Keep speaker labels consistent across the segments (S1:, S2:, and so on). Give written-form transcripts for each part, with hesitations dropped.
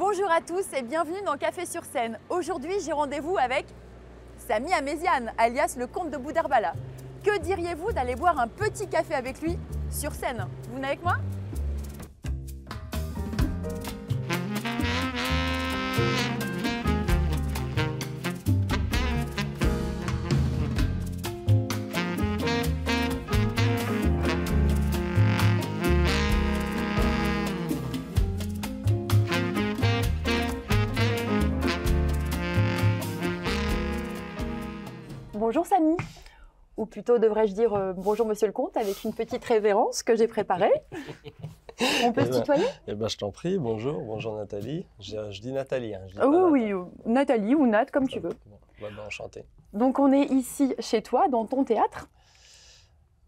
S1: Bonjour à tous et bienvenue dans Café sur Seine. Aujourd'hui, j'ai rendez-vous avec Samy Améziane, alias le comte de Boudherbala. Que diriez-vous d'aller boire un petit café avec lui sur Seine? Vous venez avec moi? Bonjour Samy, ou plutôt devrais-je dire bonjour monsieur le comte avec une petite révérence que j'ai préparée. On peut se tutoyer?
S2: Je t'en prie, bonjour Nathalie. Je dis Nathalie. Hein, je dis
S1: oui, Nathalie ou Nat, comme tu veux.
S2: Bon, enchanté.
S1: Donc on est ici chez toi, dans ton théâtre,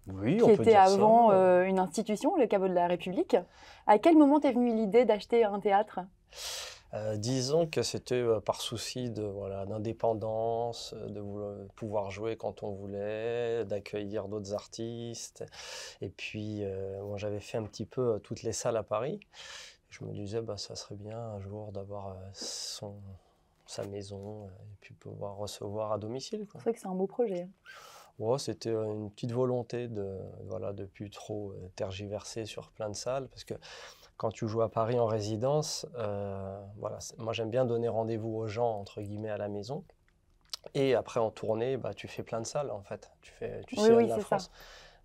S2: oui,
S1: qui était avant une institution, le Caveau de la République. À quel moment t'es venue l'idée d'acheter un théâtre?
S2: Disons que c'était par souci d'indépendance, de pouvoir jouer quand on voulait, d'accueillir d'autres artistes. Et puis, moi, j'avais fait un petit peu toutes les salles à Paris. Je me disais, ça serait bien un jour d'avoir sa maison et puis pouvoir recevoir à domicile.
S1: C'est vrai que c'est un beau projet.
S2: Ouais, c'était une petite volonté de plus trop tergiverser sur plein de salles, parce que quand tu joues à Paris en résidence, moi j'aime bien donner rendez-vous aux gens, entre guillemets, à la maison. Et après en tournée, tu fais plein de salles en fait. Tu sillonnes la France.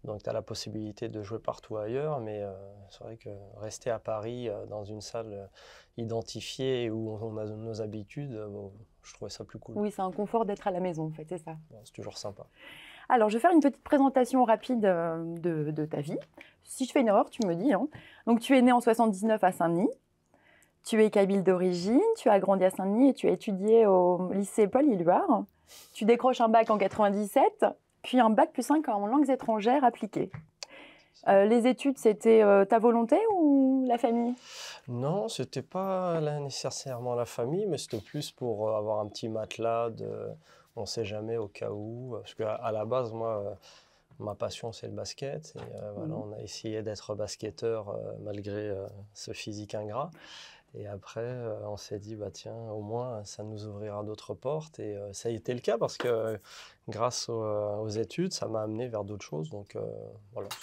S2: Donc tu as la possibilité de jouer partout ailleurs, mais c'est vrai que rester à Paris dans une salle identifiée où on a nos habitudes, je trouvais ça plus cool.
S1: Oui, c'est un confort d'être à la maison en fait, c'est ça.
S2: Bon, c'est toujours sympa.
S1: Alors, je vais faire une petite présentation rapide de ta vie. Si je fais une erreur, tu me dis. Hein. Donc, tu es né en 79 à Saint-Denis. Tu es kabyle d'origine. Tu as grandi à Saint-Denis et tu as étudié au lycée Paul Éluard. Tu décroches un bac en 97, puis un bac plus 5 en langues étrangères appliquées. Les études, c'était ta volonté ou la famille?
S2: Non, c'était pas nécessairement la famille, mais c'était plus pour avoir un petit matelas on ne sait jamais au cas où. Parce qu'à la base, moi, ma passion, c'est le basket. Et on a essayé d'être basketteur malgré ce physique ingrat. Et après, on s'est dit, tiens, au moins, ça nous ouvrira d'autres portes. Et ça a été le cas parce que grâce aux études, ça m'a amené vers d'autres choses. Donc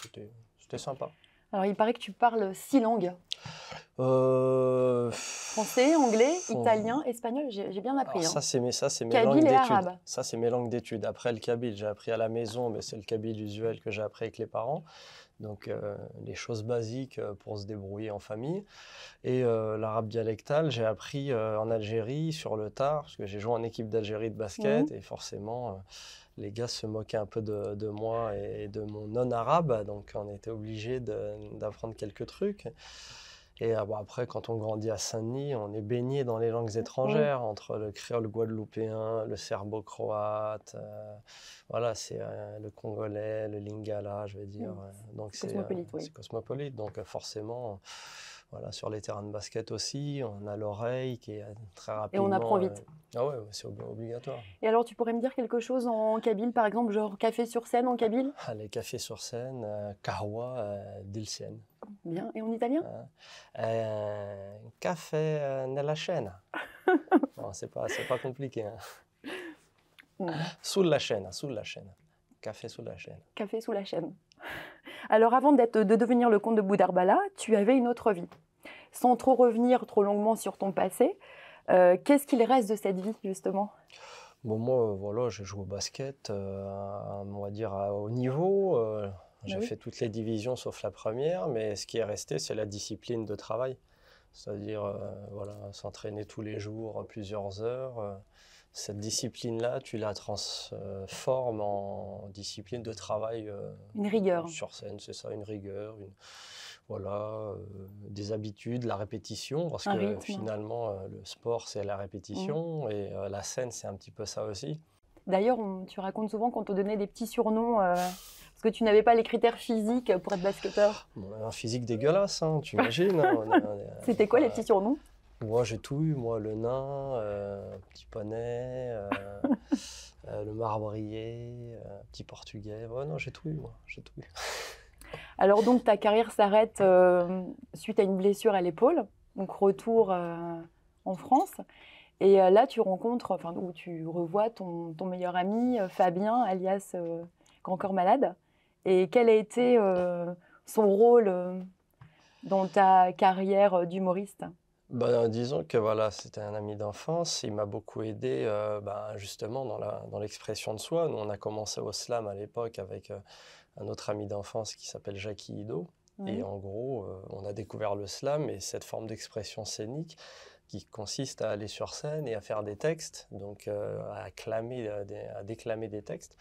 S2: c'était sympa.
S1: Alors, il paraît que tu parles 6 langues. Français, anglais, italien, espagnol, j'ai bien appris.
S2: Alors, ça, c'est mes
S1: kabyle
S2: langues d'études.
S1: Arabe.
S2: Ça, c'est mes langues d'études. Après, le kabyle, j'ai appris à la maison, mais c'est le kabyle usuel que j'ai appris avec les parents. Donc, les choses basiques pour se débrouiller en famille. Et l'arabe dialectal, j'ai appris en Algérie sur le tard, parce que j'ai joué en équipe d'Algérie de basket, et forcément, les gars se moquaient un peu de moi et de mon non-arabe, donc on était obligé d'apprendre quelques trucs. Et après, quand on grandit à Saint-Denis, on est baigné dans les langues étrangères, entre le créole guadeloupéen, le serbo-croate, c'est le congolais, le lingala, je vais dire. Donc c'est cosmopolite. Donc forcément, sur les terrains de basket aussi, on a l'oreille qui est très rapidement...
S1: Et on apprend vite.
S2: Ah ouais, c'est obligatoire.
S1: Et alors, tu pourrais me dire quelque chose en kabyle, par exemple, genre café sur Seine en kabyle?
S2: Les cafés sur Seine, kahwa Dilsen.
S1: Bien. Et en italien?
S2: Café nella scena. Bon, c'est pas compliqué. Hein. Sulla scena. Café sous la chaîne.
S1: Café sous la chaîne. Alors, avant de devenir le comte de Boudherbala, tu avais une autre vie. Sans trop revenir trop longuement sur ton passé, qu'est-ce qu'il reste de cette vie, justement?
S2: Bon, moi, j'ai joué au basket, on va dire à haut niveau. J'ai fait toutes les divisions sauf la première, mais ce qui est resté, c'est la discipline de travail. C'est-à-dire, s'entraîner tous les jours, plusieurs heures. Cette discipline-là, tu la transformes en discipline de travail.
S1: Une rigueur.
S2: Sur scène, c'est ça, une rigueur, des habitudes, la répétition, parce que finalement, le sport, c'est la répétition, et la scène, c'est un petit peu ça aussi.
S1: D'ailleurs, tu racontes souvent qu'on te donnait des petits surnoms, parce que tu n'avais pas les critères physiques pour être basketteur.
S2: Un physique dégueulasse, hein, tu imagines.
S1: C'était quoi les petits surnoms?
S2: Moi, j'ai tout eu, le nain, petit poney, le marbrier, petit portugais. Ouais, non, j'ai tout eu, j'ai tout eu.
S1: Alors donc, ta carrière s'arrête suite à une blessure à l'épaule. Donc, retour en France. Et là, tu rencontres, enfin, ou tu revois ton meilleur ami, Fabien, alias Grand Corps Malade. Et quel a été son rôle dans ta carrière d'humoriste?
S2: Ben, disons que voilà, c'était un ami d'enfance. Il m'a beaucoup aidé justement dans l'expression de soi. Nous, on a commencé au slam à l'époque avec un autre ami d'enfance qui s'appelle Jackie Ido. Et
S1: Oui.
S2: en gros, on a découvert le slam et cette forme d'expression scénique qui consiste à aller sur scène et à faire des textes, donc à déclamer des textes.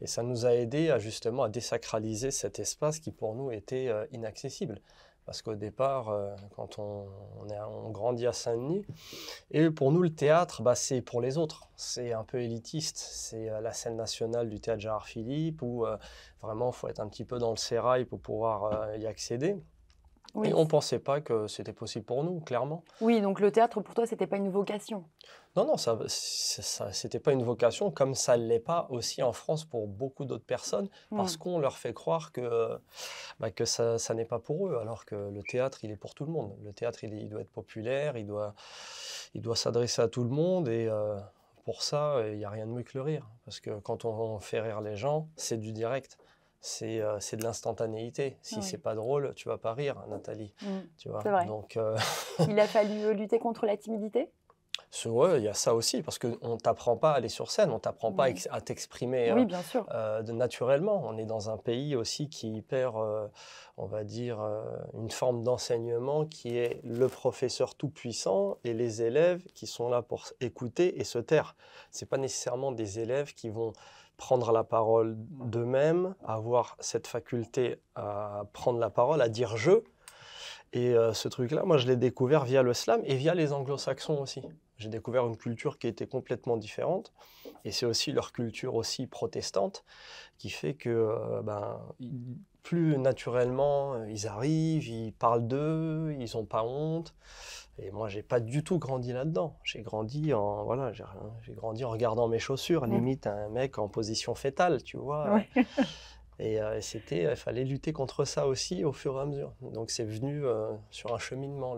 S2: Et ça nous a aidé justement à désacraliser cet espace qui pour nous était inaccessible. Parce qu'au départ, quand on grandit à Saint-Denis, et pour nous le théâtre, c'est pour les autres. C'est un peu élitiste. C'est la scène nationale du théâtre Gérard Philippe où vraiment il faut être un petit peu dans le sérail pour pouvoir y accéder.
S1: Oui.
S2: Et on ne pensait pas que c'était possible pour nous, clairement.
S1: Oui, donc le théâtre pour toi, c'était pas une vocation.
S2: Non, non, c'était pas une vocation, comme ça ne l'est pas aussi en France pour beaucoup d'autres personnes, parce qu'on leur fait croire que ça n'est pas pour eux, alors que le théâtre, il est pour tout le monde. Le théâtre, il doit être populaire, il doit s'adresser à tout le monde, et pour ça, il n'y a rien de mieux que le rire. Parce que quand on fait rire les gens, c'est du direct. C'est de l'instantanéité. Si c'est pas drôle, tu vas pas rire, Nathalie. Tu vois.
S1: C'est vrai.
S2: Donc,
S1: il a fallu lutter contre la timidité?
S2: Ouais, il y a ça aussi, parce qu'on ne t'apprend pas à aller sur scène, on ne t'apprend pas à t'exprimer
S1: oui, bien sûr.
S2: naturellement. On est dans un pays aussi qui perd, on va dire, une forme d'enseignement qui est le professeur tout-puissant et les élèves qui sont là pour écouter et se taire. Ce n'est pas nécessairement des élèves qui vont prendre la parole d'eux-mêmes, avoir cette faculté à prendre la parole, à dire « je ». Et ce truc-là, moi, je l'ai découvert via le slam et via les anglo-saxons aussi. J'ai découvert une culture qui était complètement différente. Et c'est aussi leur culture aussi protestante qui fait que plus naturellement, ils arrivent, ils parlent d'eux, ils n'ont pas honte. Et moi, j'ai pas du tout grandi là-dedans. J'ai grandi en grandi en regardant mes chaussures, limite un mec en position fétale, tu vois.
S1: Oui.
S2: Et il fallait lutter contre ça aussi au fur et à mesure. Donc c'est venu sur un cheminement,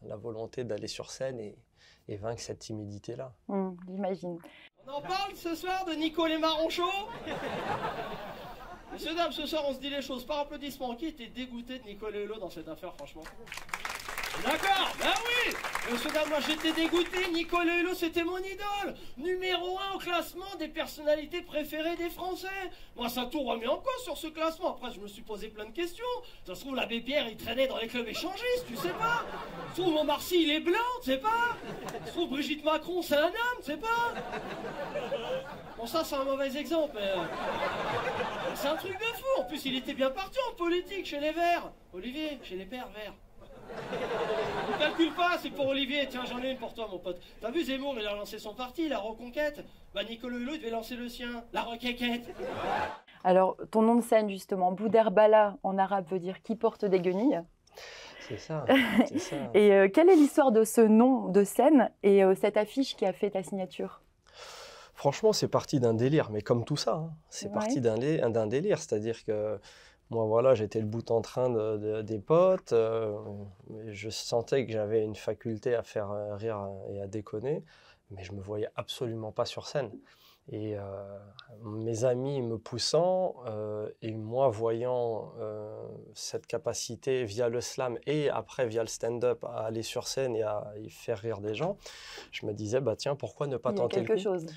S2: la volonté d'aller sur scène et vaincre cette timidité-là.
S1: J'imagine.
S3: On en parle ce soir de Nicolas Maronchot. Messieurs, dames, ce soir on se dit les choses par applaudissement. Qui était dégoûté de Nicolas Hulot dans cette affaire, franchement? D'accord, ben oui. Monsieur, dame, moi j'étais dégoûté. Nicolas Hulot, c'était mon idole. Numéro 1 au classement des personnalités préférées des Français. Moi, ça a tout remis en cause sur ce classement. Après, je me suis posé plein de questions. Ça se trouve, l'abbé Pierre, il traînait dans les clubs échangistes, tu sais pas. Ça se trouve, Montmarcy, il est blanc, tu sais pas. Ça se trouve, Brigitte Macron, c'est un homme, tu sais pas. Bon, ça, c'est un mauvais exemple. C'est un truc de fou. En plus, il était bien parti en politique chez les Verts. Olivier, chez les Pères Verts. Ne calcule pas, c'est pour Olivier. Tiens, j'en ai une pour toi, mon pote. T'as vu Zemmour, il a lancé son parti, la Reconquête. Nicolas Hulot, il devait lancer le sien, la Requéquette.
S1: Alors, ton nom de scène, justement, Bouderbala, en arabe, veut dire qui porte des guenilles.
S2: C'est ça, c'est ça.
S1: Et quelle est l'histoire de ce nom de scène et cette affiche qui a fait ta signature?
S2: Franchement, c'est parti d'un délire, mais comme tout ça, hein. C'est parti d'un délire, c'est-à-dire que moi, voilà, j'étais le bout en train des potes, je sentais que j'avais une faculté à faire rire et à déconner, mais je ne me voyais absolument pas sur scène. Et mes amis me poussant, et moi voyant cette capacité via le slam et après via le stand-up à aller sur scène et à y faire rire des gens, je me disais, tiens, pourquoi ne pas tenter le coup ?
S1: chose.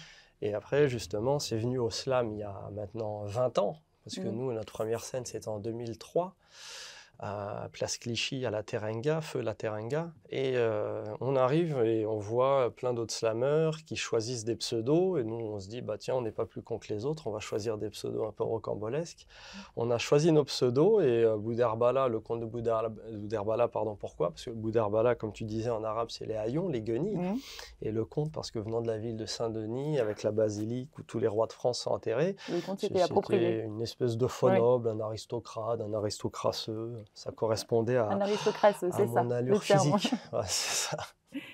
S2: Et après, justement, c'est venu au slam il y a maintenant 20 ans, parce que nous, notre première scène, c'était en 2003, à Place Clichy, à la Terenga, feu la Terenga. Et on arrive et on voit plein d'autres slammeurs qui choisissent des pseudos. Et nous, on se dit, tiens, on n'est pas plus con que les autres, on va choisir des pseudos un peu rocambolesques. On a choisi nos pseudos et Bouderbala, le comte de Bouderbala, pardon, pourquoi? Parce que Bouderbala, comme tu disais en arabe, c'est les haillons, les guenilles. Et le comte, parce que venant de la ville de Saint-Denis, avec la basilique où tous les rois de France sont enterrés,
S1: c'était
S2: une espèce de faux noble, un aristocrate, un aristocrasseux. Ça correspondait à,
S1: un aristocrate, c'est
S2: mon allure physique. Ouais, c'est ça.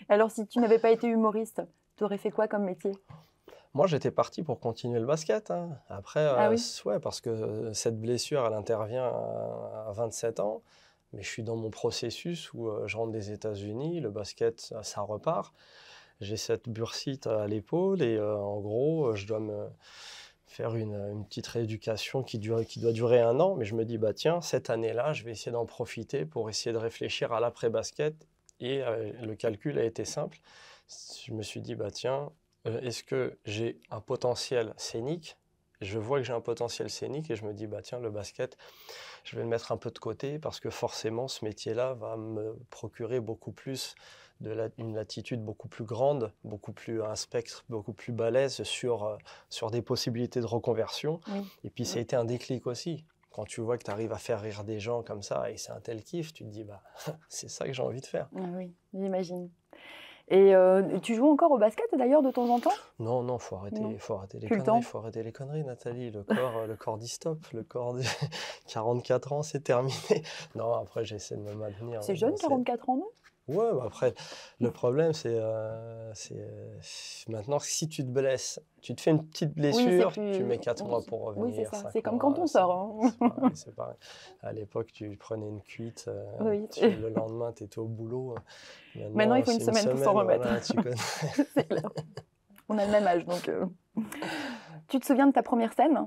S1: Alors, si tu n'avais pas été humoriste, tu aurais fait quoi comme métier?
S2: Moi, j'étais parti pour continuer le basket. Hein. Après,
S1: oui.
S2: ouais, parce que cette blessure, elle intervient à 27 ans. Mais je suis dans mon processus où je rentre des États-Unis, le basket, ça repart. J'ai cette bursite à l'épaule et en gros, je dois me faire une petite rééducation qui doit durer 1 an. Mais je me dis, bah tiens, cette année-là, je vais essayer d'en profiter pour essayer de réfléchir à l'après-basket. Et le calcul a été simple. Je me suis dit, bah tiens, est-ce que j'ai un potentiel scénique? Je vois que j'ai un potentiel scénique et je me dis, bah tiens, le basket, je vais le mettre un peu de côté parce que forcément, ce métier-là va me procurer beaucoup plus une latitude beaucoup plus grande, un spectre beaucoup plus balèze sur des possibilités de reconversion.
S1: Oui.
S2: Et puis, ça a été un déclic aussi. Quand tu vois que tu arrives à faire rire des gens comme ça et c'est un tel kiff, tu te dis, bah, c'est ça que j'ai envie de faire.
S1: Ah oui, j'imagine. Et tu joues encore au basket d'ailleurs de temps en temps?
S2: Non, non, faut arrêter les
S1: Plus le temps.
S2: conneries, faut arrêter les conneries, Nathalie. Le corps dit stop, le corps dit 44 ans, c'est terminé. Non, après, j'essaie de me maintenir.
S1: C'est jeune, 44 ans, non?
S2: Ouais, bah après, le problème, c'est maintenant, si tu te blesses, tu te fais une petite blessure, tu mets 4 mois pour revenir.
S1: Oui, c'est ça.
S2: 5
S1: C'est comme
S2: mois,
S1: quand on sort. Hein.
S2: C'est pareil. À l'époque, tu prenais une cuite,
S1: Oui.
S2: le lendemain, tu étais au boulot.
S1: Maintenant, il faut une semaine pour s'en remettre.
S2: Voilà, tu connais.
S1: C'est clair. On a le même âge, donc... Tu te souviens de ta première scène?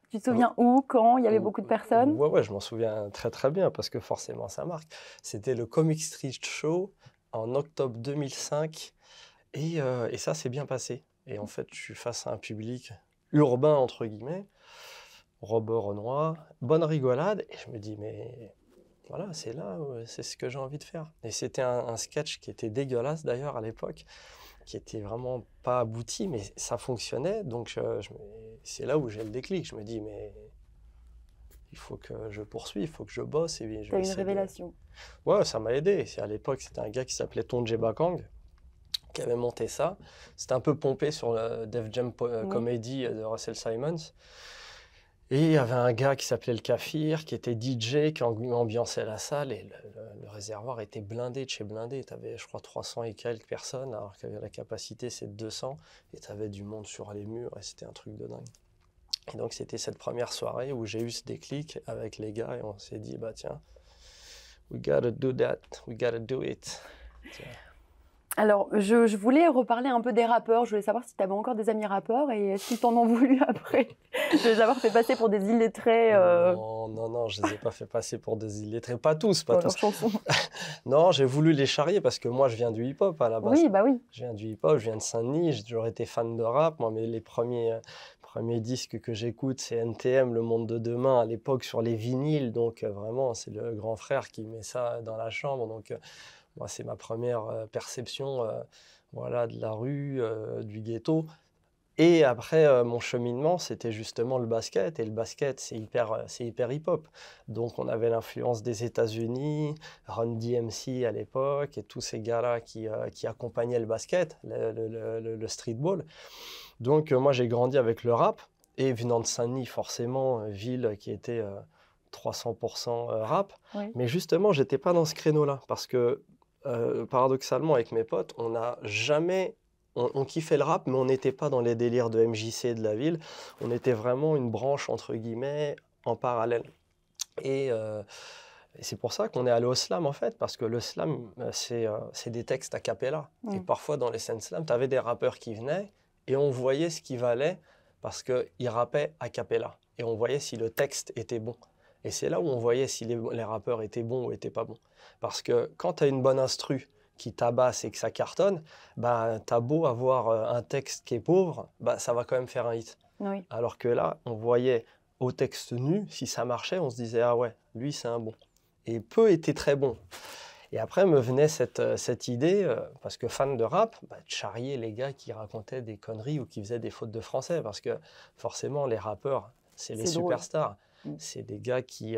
S1: Tu te souviens où, quand, il y avait beaucoup de personnes?
S2: Ouais, je m'en souviens très très bien parce que forcément ça marque. C'était le Comic Street Show en octobre 2005 et ça s'est bien passé. Et en fait, je suis face à un public urbain, entre guillemets, Robert Renoir, bonne rigolade, et je me dis, mais voilà, c'est là, c'est ce que j'ai envie de faire. Et c'était un sketch qui était dégueulasse d'ailleurs à l'époque, qui était vraiment pas abouti, mais ça fonctionnait. Donc c'est là où j'ai le déclic. Je me dis, mais il faut que je poursuive, il faut que je bosse. Et
S1: T'as une révélation.
S2: Ouais, ça m'a aidé. À l'époque, c'était un gars qui s'appelait Tonje Bakang qui avait monté ça. C'était un peu pompé sur le Def Jam Comedy de Russell Simons. Et il y avait un gars qui s'appelait le Kafir, qui était DJ, qui ambiançait la salle, et le réservoir était blindé de chez blindé. Tu avais, je crois, 300 et quelques personnes, alors que la capacité, c'est de 200, et tu avais du monde sur les murs, et c'était un truc de dingue. Et donc, c'était cette première soirée où j'ai eu ce déclic avec les gars, et on s'est dit, bah tiens, we gotta do that, we gotta do it. Tiens.
S1: Alors, je voulais reparler un peu des rappeurs. Je voulais savoir si tu avais encore des amis rappeurs et est-ce qu'ils t'en ont voulu après de les avoir fait passer pour des illettrés.
S2: Non, je ne les ai pas fait passer pour des illettrés. Pas tous, pas tous.
S1: Chansons.
S2: Non, j'ai voulu les charrier parce que moi, je viens du hip-hop à la base.
S1: Oui, bah oui.
S2: Je viens du hip-hop, je viens de Saint-Denis. J'ai toujours été fan de rap. Moi, mais les premiers disques que j'écoute, c'est NTM, Le Monde de Demain, à l'époque sur les vinyles. Donc, vraiment, c'est le grand frère qui met ça dans la chambre. Donc, moi, c'est ma première perception voilà, de la rue, du ghetto. Et après, mon cheminement, c'était justement le basket. Et le basket, c'est hyper hip-hop. Donc, on avait l'influence des États-Unis, Run DMC à l'époque, et tous ces gars-là qui accompagnaient le basket, le streetball. Donc, moi, j'ai grandi avec le rap. Et venant de Saint-Denis, forcément, ville qui était 300% rap.
S1: Oui.
S2: Mais justement, je n'étais pas dans ce créneau-là. Parce que, paradoxalement, avec mes potes, on n'a jamais... On kiffait le rap, mais on n'était pas dans les délires de MJC de la ville. On était vraiment une branche, entre guillemets, en parallèle. Et c'est pour ça qu'on est allé au slam, en fait, parce que le slam, c'est des textes a cappella. Et parfois, dans les scènes slam, tu avais des rappeurs qui venaient et on voyait ce qu'ils valaient parce qu'ils rappaient a cappella. Et on voyait si le texte était bon. Et c'est là où on voyait si les rappeurs étaient bons ou étaient pas bons. Parce que quand tu as une bonne instru qui tabasse et que ça cartonne, bah, t'as beau avoir un texte qui est pauvre, bah, ça va quand même faire un hit.
S1: Oui.
S2: Alors que là, on voyait au texte nu, si ça marchait, on se disait « Ah ouais, lui, c'est un bon ». Et peu étaient très bons. Et après me venait cette idée, parce que fan de rap, bah, de charrier les gars qui racontaient des conneries ou qui faisaient des fautes de français. Parce que forcément, les rappeurs, c'est les superstars. C'est des gars qui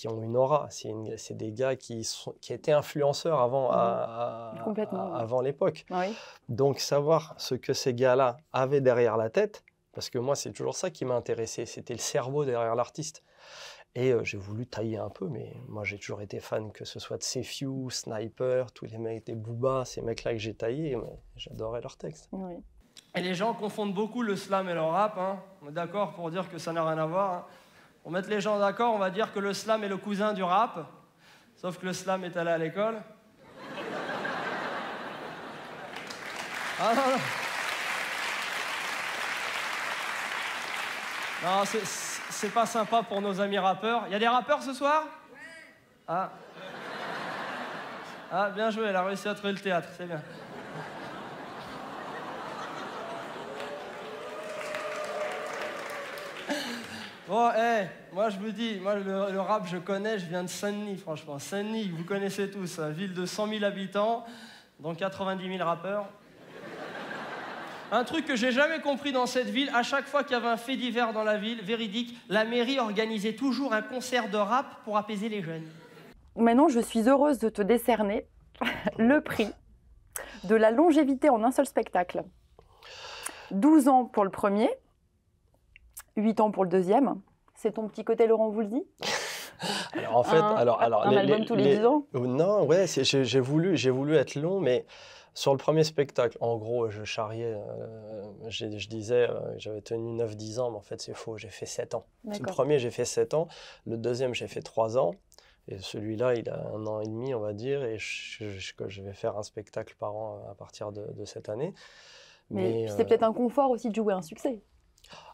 S2: ont une aura. C'est des gars qui étaient influenceurs avant l'époque.
S1: Oui.
S2: Donc, savoir ce que ces gars-là avaient derrière la tête, parce que moi, c'est toujours ça qui m'a intéressé. C'était le cerveau derrière l'artiste. Et j'ai voulu tailler un peu, mais moi, j'ai toujours été fan, que ce soit de Sefiu, Sniper, tous les mecs des Booba, ces mecs-là que j'ai taillés, j'adorais leurs textes.
S1: Oui.
S3: Et les gens confondent beaucoup le slam et le rap. Hein. On est d'accord pour dire que ça n'a rien à voir. Hein. Pour mettre les gens d'accord, on va dire que le slam est le cousin du rap Sauf que le slam est allé à l'école. Ah non, non. Non, c'est pas sympa pour nos amis rappeurs. Il y a des rappeurs ce soir? Ah. Ah, bien joué, elle a réussi à trouver le théâtre, c'est bien. Bon, moi je vous dis, moi le rap je connais, je viens de Saint-Denis, franchement. Saint-Denis, vous connaissez tous, hein, ville de 100 000 habitants, dont 90 000 rappeurs. Un truc que j'ai jamais compris dans cette ville, à chaque fois qu'il y avait un fait divers dans la ville, véridique, la mairie organisait toujours un concert de rap pour apaiser les jeunes.
S1: Maintenant, je suis heureuse de te décerner le prix de la longévité en un seul spectacle. 12 ans pour le premier, 8 ans pour le deuxième. C'est ton petit côté Laurent Voulzy?
S2: Alors en fait,
S1: un album tous les 10 ans?
S2: Non, ouais, j'ai voulu être long, mais sur le premier spectacle, en gros, je charriais, je disais, j'avais tenu 9-10 ans, mais en fait c'est faux, j'ai fait 7 ans. Le premier, j'ai fait 7 ans, le deuxième, j'ai fait 3 ans, et celui-là, il a 1 an et demi, on va dire, et je vais faire un spectacle par an à partir de cette année.
S1: Mais c'est peut-être un confort aussi de jouer un succès.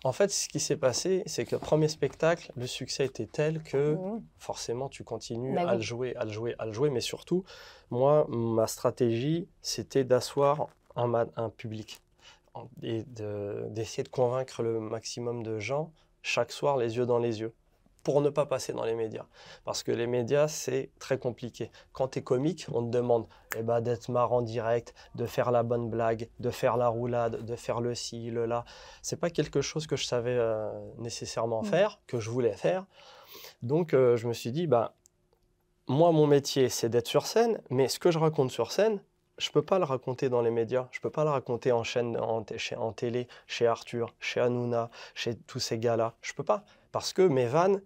S2: En fait, ce qui s'est passé, c'est que le premier spectacle, le succès était tel que forcément tu continues à le jouer, mais surtout, moi, ma stratégie, c'était d'asseoir un public et d'essayer de convaincre le maximum de gens chaque soir, les yeux dans les yeux, pour ne pas passer dans les médias. Parce que les médias, c'est très compliqué. Quand tu es comique, on te demande d'être marrant direct, de faire la bonne blague, de faire la roulade, de faire le ci, le là. C'est pas quelque chose que je savais nécessairement faire, que je voulais faire. Donc, je me suis dit, moi, mon métier, c'est d'être sur scène, mais ce que je raconte sur scène, je ne peux pas le raconter dans les médias, je ne peux pas le raconter en chaîne, en télé, chez Arthur, chez Hanouna, chez tous ces gars-là. Je ne peux pas, parce que mes vannes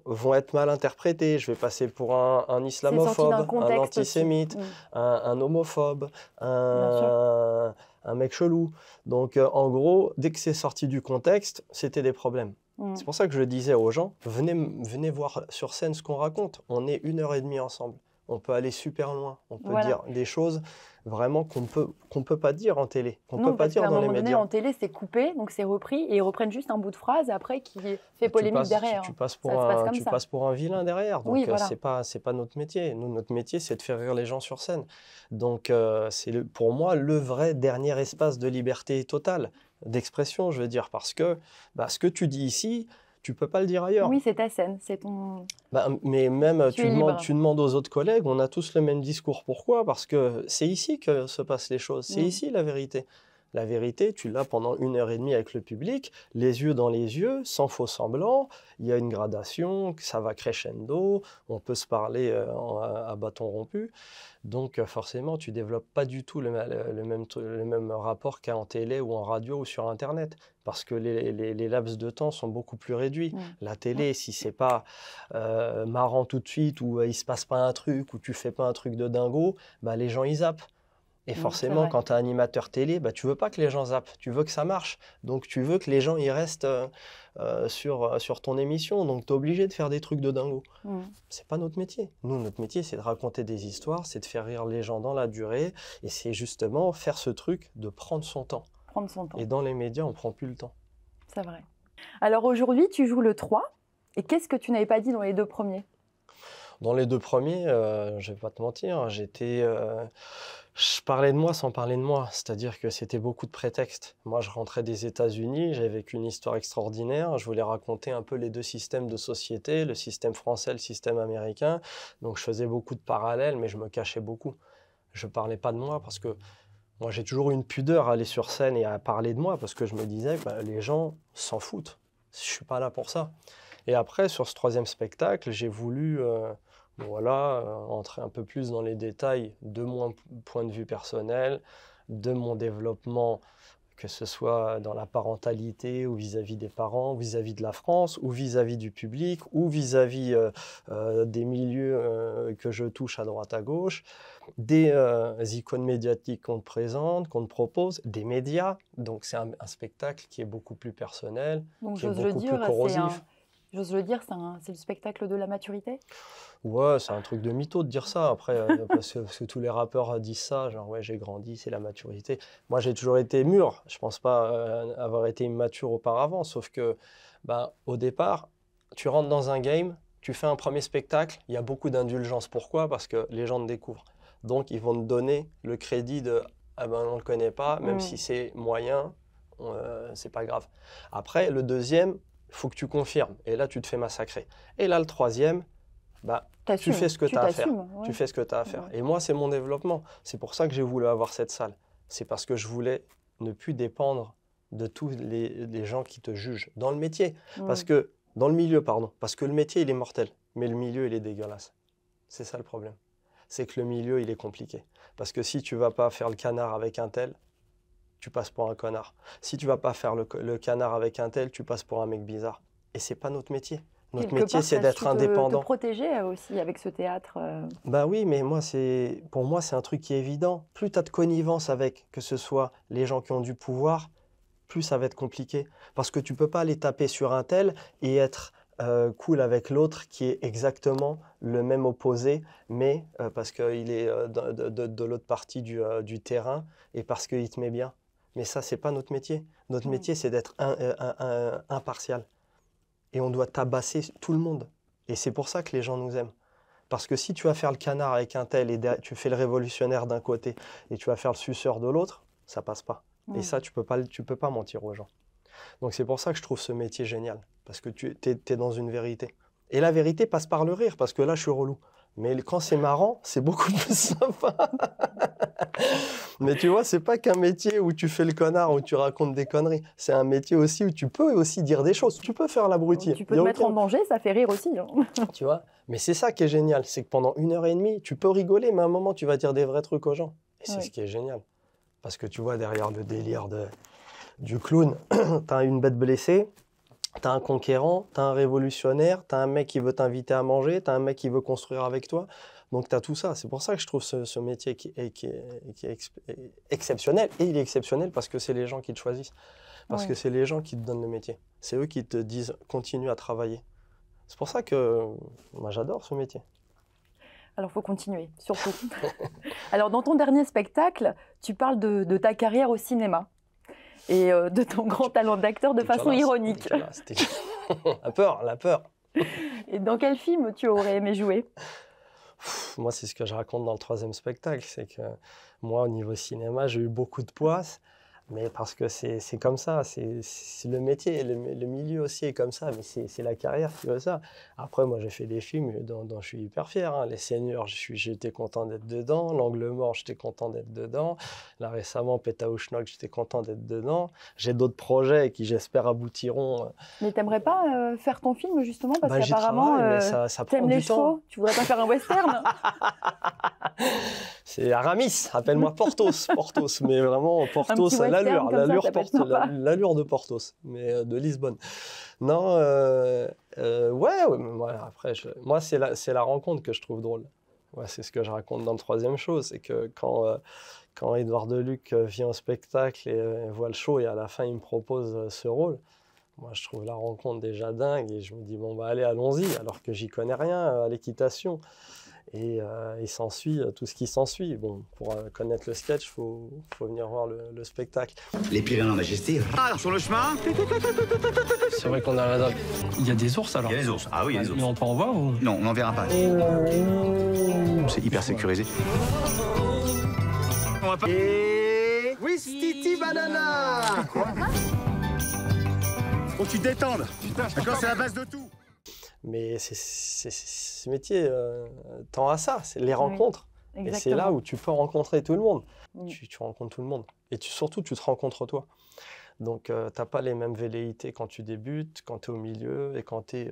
S2: vont être mal interprétées. Je vais passer pour un islamophobe, un antisémite, un homophobe, un mec chelou. Donc, en gros, dès que c'est sorti du contexte, c'était des problèmes. C'est pour ça que je disais aux gens, venez voir sur scène ce qu'on raconte. On est 1h30 ensemble. On peut aller super loin. On peut dire des choses vraiment qu'on peut pas dire en télé, qu'on peut pas dire dans les médias. Donné,
S1: en télé, c'est coupé, donc c'est repris, et ils reprennent juste un bout de phrase après qui fait polémique derrière.
S2: Tu passes pour un vilain derrière. Donc, c'est pas notre métier. Nous, notre métier, c'est de faire rire les gens sur scène. Donc, c'est pour moi le vrai dernier espace de liberté totale, d'expression, je veux dire, parce que ce que tu dis ici, tu peux pas le dire ailleurs.
S1: Oui, c'est ta scène, c'est ton...
S2: mais même, tu demandes aux autres collègues, on a tous le même discours. Pourquoi? Parce que c'est ici que se passent les choses, c'est ici la vérité. La vérité, tu l'as pendant 1h30 avec le public, les yeux dans les yeux, sans faux semblant, il y a une gradation, ça va crescendo, on peut se parler à bâton rompu. Donc forcément, tu ne développes pas du tout le même rapport qu'en télé ou en radio ou sur Internet, parce que les laps de temps sont beaucoup plus réduits. La télé, si ce n'est pas marrant tout de suite, ou il ne se passe pas un truc, ou tu ne fais pas un truc de dingo, les gens, ils zappent. Et forcément, quand tu es animateur télé, tu ne veux pas que les gens zappent, tu veux que ça marche. Donc, tu veux que les gens ils restent sur ton émission. Donc, tu es obligé de faire des trucs de dingo. Ce n'est pas notre métier. Nous, notre métier, c'est de raconter des histoires, c'est de faire rire les gens dans la durée. Et c'est justement faire ce truc de prendre son temps. Et dans les médias, on ne prend plus le temps.
S1: C'est vrai. Alors, aujourd'hui, tu joues le 3. Et qu'est-ce que tu n'avais pas dit dans les 2 premiers?
S2: Dans les 2 premiers, je ne vais pas te mentir, je parlais de moi sans parler de moi, c'est-à-dire que c'était beaucoup de prétextes. Moi, je rentrais des États-Unis, j'avais vécu une histoire extraordinaire, je voulais raconter un peu les 2 systèmes de société, le système français, le système américain. Donc, je faisais beaucoup de parallèles, mais je me cachais beaucoup. Je ne parlais pas de moi parce que moi, j'ai toujours eu une pudeur à aller sur scène et à parler de moi parce que je me disais que les gens s'en foutent. Je ne suis pas là pour ça. Et après, sur ce 3e spectacle, j'ai voulu... entrer un peu plus dans les détails de mon point de vue personnel, de mon développement, que ce soit dans la parentalité ou vis-à-vis des parents, vis-à-vis de la France, ou vis-à-vis du public, ou vis-à-vis des milieux que je touche à droite à gauche, des icônes médiatiques qu'on te présente, qu'on te propose, des médias. Donc c'est un spectacle qui est beaucoup plus personnel, qui est beaucoup plus corrosif.
S1: J'ose le dire, c'est le spectacle de la maturité?
S2: Ouais, c'est un truc de mytho de dire ça. Après, parce que tous les rappeurs disent ça, genre ouais, j'ai grandi, c'est la maturité. Moi, j'ai toujours été mûr. Je pense pas avoir été immature auparavant. Sauf que, au départ, tu rentres dans un game, tu fais un premier spectacle, il y a beaucoup d'indulgence. Pourquoi? Parce que les gens te découvrent. Donc, ils vont te donner le crédit de ah ben, on le connaît pas, même si c'est moyen, c'est pas grave. Après, le deuxième, il faut que tu confirmes. Et là, tu te fais massacrer. Et là, le troisième, tu fais ce que tu as à faire. Ouais. Tu fais ce que tu as à faire. Ouais. Et moi, c'est mon développement. C'est pour ça que j'ai voulu avoir cette salle. C'est parce que je voulais ne plus dépendre de tous les gens qui te jugent dans le métier. Parce que, dans le milieu, pardon. Parce que le métier, il est mortel. Mais le milieu, il est dégueulasse. C'est ça le problème. C'est que le milieu, il est compliqué. Parce que si tu ne vas pas faire le canard avec un tel, tu passes pour un connard. Si tu ne vas pas faire le canard avec un tel, tu passes pour un mec bizarre. Et ce n'est pas notre métier. Notre métier, c'est d'être indépendant.
S1: Te protéger aussi avec ce théâtre.
S2: Bah oui, mais pour moi, c'est un truc qui est évident. Plus tu as de connivence avec, que ce soit les gens qui ont du pouvoir, plus ça va être compliqué. Parce que tu ne peux pas aller taper sur un tel et être cool avec l'autre qui est exactement le même opposé, mais parce qu'il est de l'autre partie du terrain et parce qu'il te met bien. Mais ça, ce n'est pas notre métier. Notre métier, c'est d'être impartial. Et on doit tabasser tout le monde. Et c'est pour ça que les gens nous aiment. Parce que si tu vas faire le canard avec un tel et tu fais le révolutionnaire d'un côté et tu vas faire le suceur de l'autre, ça passe pas. Et ça, tu peux pas mentir aux gens. Donc c'est pour ça que je trouve ce métier génial. Parce que tu es dans une vérité. Et la vérité passe par le rire, parce que là, je suis relou. Mais quand c'est marrant, c'est beaucoup plus sympa. Mais tu vois, c'est pas qu'un métier où tu fais le connard, où tu racontes des conneries. C'est un métier aussi où tu peux aussi dire des choses. Tu peux faire l'abruti.
S1: Tu peux te mettre en danger, ça fait rire aussi. Hein.
S2: Tu vois? Mais c'est ça qui est génial. C'est que pendant 1h30, tu peux rigoler, mais à un moment, tu vas dire des vrais trucs aux gens. Et c'est ce qui est génial. Parce que tu vois, derrière le délire du clown, tu as une bête blessée, tu as un conquérant, tu as un révolutionnaire, tu as un mec qui veut t'inviter à manger, tu as un mec qui veut construire avec toi. Donc, tu as tout ça. C'est pour ça que je trouve ce métier qui est exceptionnel. Et il est exceptionnel parce que c'est les gens qui te choisissent. Parce que c'est les gens qui te donnent le métier. C'est eux qui te disent « continue à travailler ». C'est pour ça que moi, j'adore ce métier.
S1: Alors, il faut continuer, surtout. Alors, dans ton dernier spectacle, tu parles de ta carrière au cinéma et de ton grand talent d'acteur de façon ironique.
S2: La peur.
S1: Et dans quel film tu aurais aimé jouer ?
S2: Moi, c'est ce que je raconte dans le 3e spectacle, c'est que moi, au niveau cinéma, j'ai eu beaucoup de poisse, mais parce que c'est comme ça, c'est le métier, le milieu aussi est comme ça, mais c'est la carrière qui veut ça. Après, moi, j'ai fait des films dont je suis hyper fier. Hein. Les Seigneurs, j'étais content d'être dedans. L'Angle mort, j'étais content d'être dedans. Là, récemment, Pétaouchnok, j'étais content d'être dedans. J'ai d'autres projets qui, j'espère, aboutiront.
S1: Mais t'aimerais pas faire ton film, justement, parce qu'apparemment, t'aimes les chevaux. Tu voudrais pas faire un western?
S2: C'est Aramis, appelle-moi Porthos, mais vraiment Porthos, l'allure de Porthos, mais de Lisbonne. Non, après, moi, c'est la rencontre que je trouve drôle. Ouais, c'est ce que je raconte dans le 3e show, c'est que quand Édouard Deluc vient au spectacle et voit le show et à la fin, il me propose ce rôle, moi, je trouve la rencontre déjà dingue et je me dis, bon, allez, allons-y, alors que j'y connais rien à l'équitation. Et il s'ensuit tout ce qui s'ensuit. Bon, pour connaître le sketch, faut venir voir le spectacle.
S4: Les Pyrénées en Majesté. Ah, sur le chemin.
S2: C'est vrai qu'on a la dalle.
S5: Il y a des ours alors?
S4: Il y a des ours. Ah oui, il y a des ours.
S5: Mais on peut en voir ou?
S4: Non, on n'en verra pas. C'est hyper sécurisé. On va pas... Et... Wistiti Banana. Faut que tu te détendes. D'accord, c'est la base de tout.
S2: Mais ce métier tend à ça, c'est les rencontres. Et c'est là où tu peux rencontrer tout le monde. Tu rencontres tout le monde. Et surtout, tu te rencontres toi. Donc, tu n'as pas les mêmes velléités quand tu débutes, quand tu es au milieu et quand tu es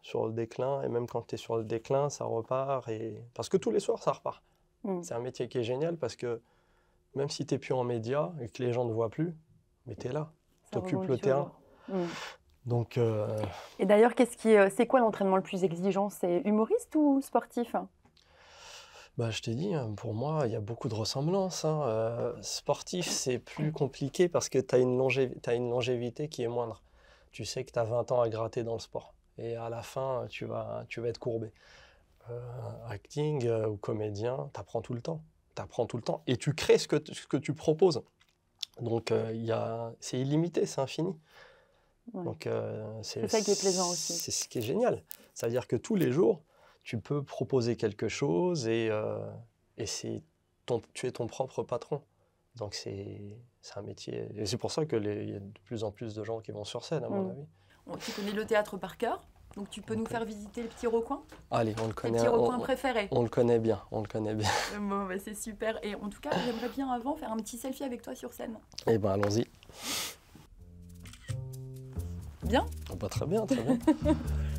S2: sur le déclin. Et même quand tu es sur le déclin, ça repart. Parce que tous les soirs, ça repart. C'est un métier qui est génial parce que même si tu n'es plus en média et que les gens ne voient plus, mais tu es là. Tu occupes le terrain. Donc,
S1: Et d'ailleurs, c'est quoi l'entraînement le plus exigeant? C'est humoriste ou sportif?
S2: Je t'ai dit, pour moi, il y a beaucoup de ressemblances. Hein. Sportif, c'est plus compliqué parce que tu as une longévité qui est moindre. Tu sais que tu as 20 ans à gratter dans le sport. et à la fin, tu vas être courbé. Acting ou comédien, tu apprends tout le temps. T'apprends tout le temps et tu crées ce que tu proposes. Donc, c'est illimité, c'est infini.
S1: Ouais.
S2: Donc,
S1: c'est ça qui est plaisant aussi.
S2: C'est ce qui est génial. Ça veut dire que tous les jours, tu peux proposer quelque chose et tu es ton propre patron. Donc, c'est un métier. Et c'est pour ça qu'il y a de plus en plus de gens qui vont sur scène, à mon avis.
S1: Tu connais le théâtre par cœur, donc tu peux nous faire visiter le petit recoin?
S2: Allez, on le connaît.
S1: Le petit recoin préféré.
S2: On le connaît bien, on le connaît bien.
S1: Bon, bah, c'est super. Et en tout cas, j'aimerais bien avant faire un petit selfie avec toi sur scène.
S2: Eh bien, allons-y.
S1: Bien?
S2: Oh, bah, très bien, très bien.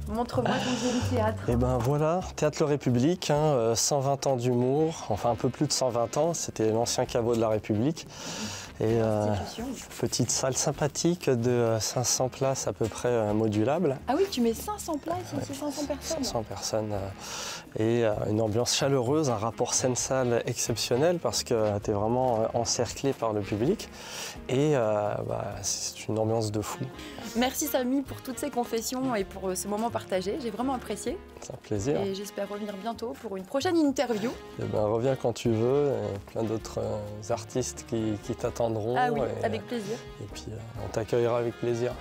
S1: Montre-moi ton joli théâtre.
S2: Et ben voilà, Théâtre Le République, 120 ans d'humour, enfin un peu plus de 120 ans, c'était l'ancien caveau de la République. Et petite salle sympathique de 500 places à peu près modulable.
S1: Ah oui, tu mets 500 places ici, 500 personnes.
S2: 500 personnes. Et une ambiance chaleureuse, un rapport scène-salle exceptionnel parce que tu es vraiment encerclé par le public. Et c'est une ambiance de fou.
S1: Merci Samy pour toutes ces confessions et pour ce moment partagé. J'ai vraiment apprécié.
S2: C'est un plaisir.
S1: Et j'espère revenir bientôt pour une prochaine interview.
S2: Et ben, reviens quand tu veux. Plein d'autres artistes qui t'attendront.
S1: Ah oui, avec plaisir.
S2: Et puis on t'accueillera avec plaisir.